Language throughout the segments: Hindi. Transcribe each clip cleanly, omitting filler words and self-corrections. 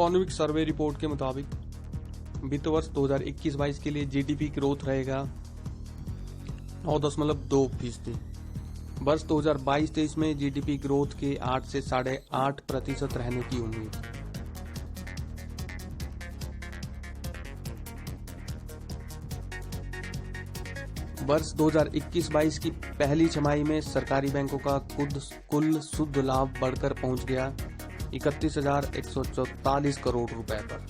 इकोनॉमिक सर्वे रिपोर्ट के मुताबिक वित्त वर्ष 2021-22 के लिए जीडीपी ग्रोथ रहेगा 9.2%। वर्ष 2022-23 में जीडीपी ग्रोथ के 8 से 8.5% रहने की उम्मीद। वर्ष 2021-22 की पहली छमाही में सरकारी बैंकों का कुल शुद्ध लाभ बढ़कर पहुंच गया 31,144 करोड़ रुपए पर।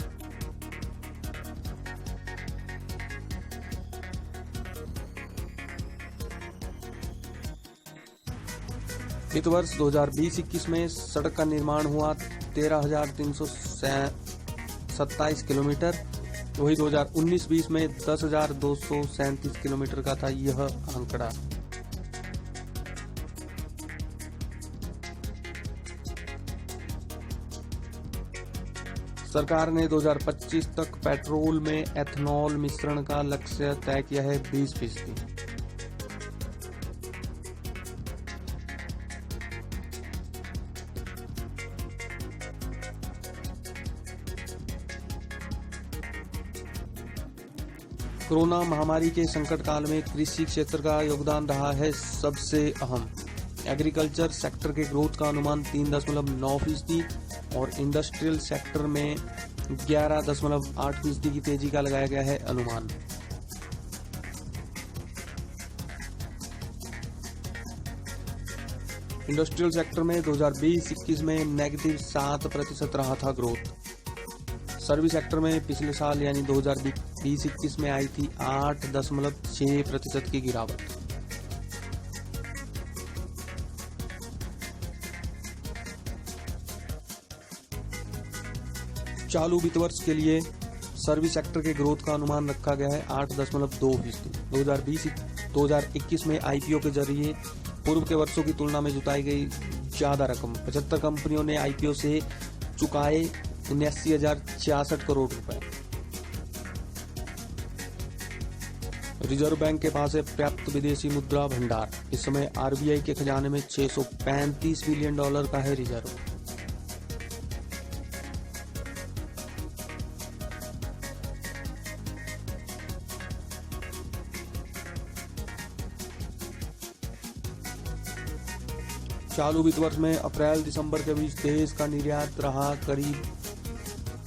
वित्त वर्ष 2020-21 में सड़क का निर्माण हुआ 13,327 किलोमीटर। वही 2019-20 में 10,237 किलोमीटर का था यह आंकड़ा। सरकार ने 2025 तक पेट्रोल में एथनॉल मिश्रण का लक्ष्य तय किया है 20%। कोरोना महामारी के संकट काल में कृषि क्षेत्र का योगदान रहा है सबसे अहम। एग्रीकल्चर सेक्टर के ग्रोथ का अनुमान 3.9% और इंडस्ट्रियल सेक्टर में 11.8% की तेजी का लगाया गया है अनुमान। इंडस्ट्रियल सेक्टर में 2020-21 में -7% रहा था ग्रोथ। सर्विस सेक्टर में पिछले साल यानी 2020-21 में आई थी 8.6% की गिरावट। चालू वित्त वर्ष के लिए सर्विस सेक्टर के ग्रोथ का अनुमान रखा गया है 8.2%। 2020-2021 में आईपीओ के जरिए पूर्व के वर्षों की तुलना में जुटाई गई ज्यादा रकम। 75 कंपनियों ने आईपीओ से चुकाए 79,066 करोड़ रुपए। रिजर्व बैंक के पास है पर्याप्त विदेशी मुद्रा भंडार। इस समय आरबीआई के खजाने में $635 बिलियन का है रिजर्व। चालू वित्त वर्ष में अप्रैल दिसंबर के बीच देश का निर्यात रहा करीब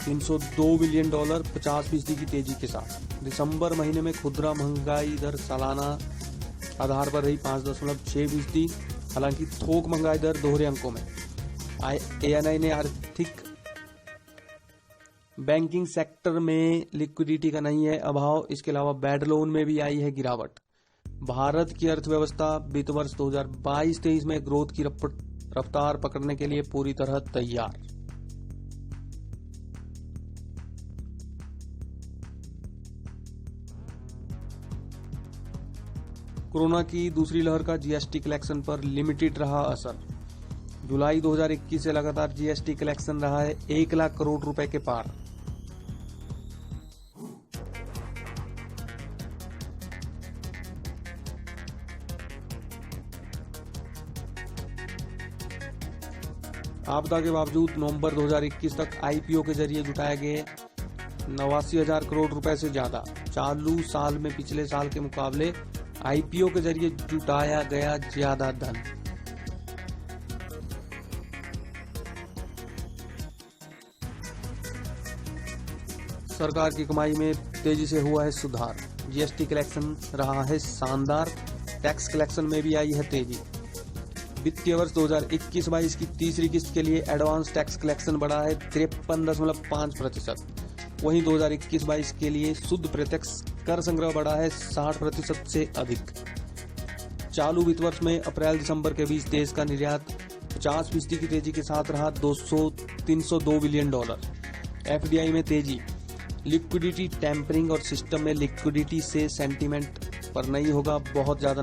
$302 बिलियन 50% की तेजी के साथ। दिसंबर महीने में खुदरा महंगाई दर सालाना आधार पर रही 5.6%। हालांकि थोक महंगाई दर दोहरे अंकों में। एएनआई ने आर्थिक बैंकिंग सेक्टर में लिक्विडिटी का नहीं है अभाव। इसके अलावा बैड लोन में भी आई है गिरावट। भारत की अर्थव्यवस्था वित्त वर्ष 2022-23 में ग्रोथ की रफ्तार पकड़ने के लिए पूरी तरह तैयार। कोरोना की दूसरी लहर का जीएसटी कलेक्शन पर लिमिटेड रहा असर। जुलाई 2021 से लगातार जीएसटी कलेक्शन रहा है 1 लाख करोड़ रुपए के पार। आपदा के बावजूद नवंबर 2021 तक आईपीओ के जरिए जुटाए गए 89,000 करोड़ रुपए से ज्यादा। चालू साल में पिछले साल के मुकाबले आईपीओ के जरिए जुटाया गया ज्यादा धन। सरकार की कमाई में तेजी से हुआ है सुधार। जीएसटी कलेक्शन रहा है शानदार। टैक्स कलेक्शन में भी आई है तेजी। वित्तीय वर्ष 2021-22 की तीसरी किस्त के लिए एडवांस टैक्स कलेक्शन बढ़ा है 53.5%। वहीं 2021-22 के लिए शुद्ध प्रत्यक्ष कर संग्रह बढ़ा है 60% से अधिक। चालू वित्त वर्ष में अप्रैल दिसंबर के बीच देश का निर्यात 50% की तेजी के साथ रहा 302 बिलियन। एफडीआई में तेजी। लिक्विडिटी टैंपरिंग और सिस्टम में लिक्विडिटी से सेंटीमेंट पर नहीं होगा बहुत ज्यादा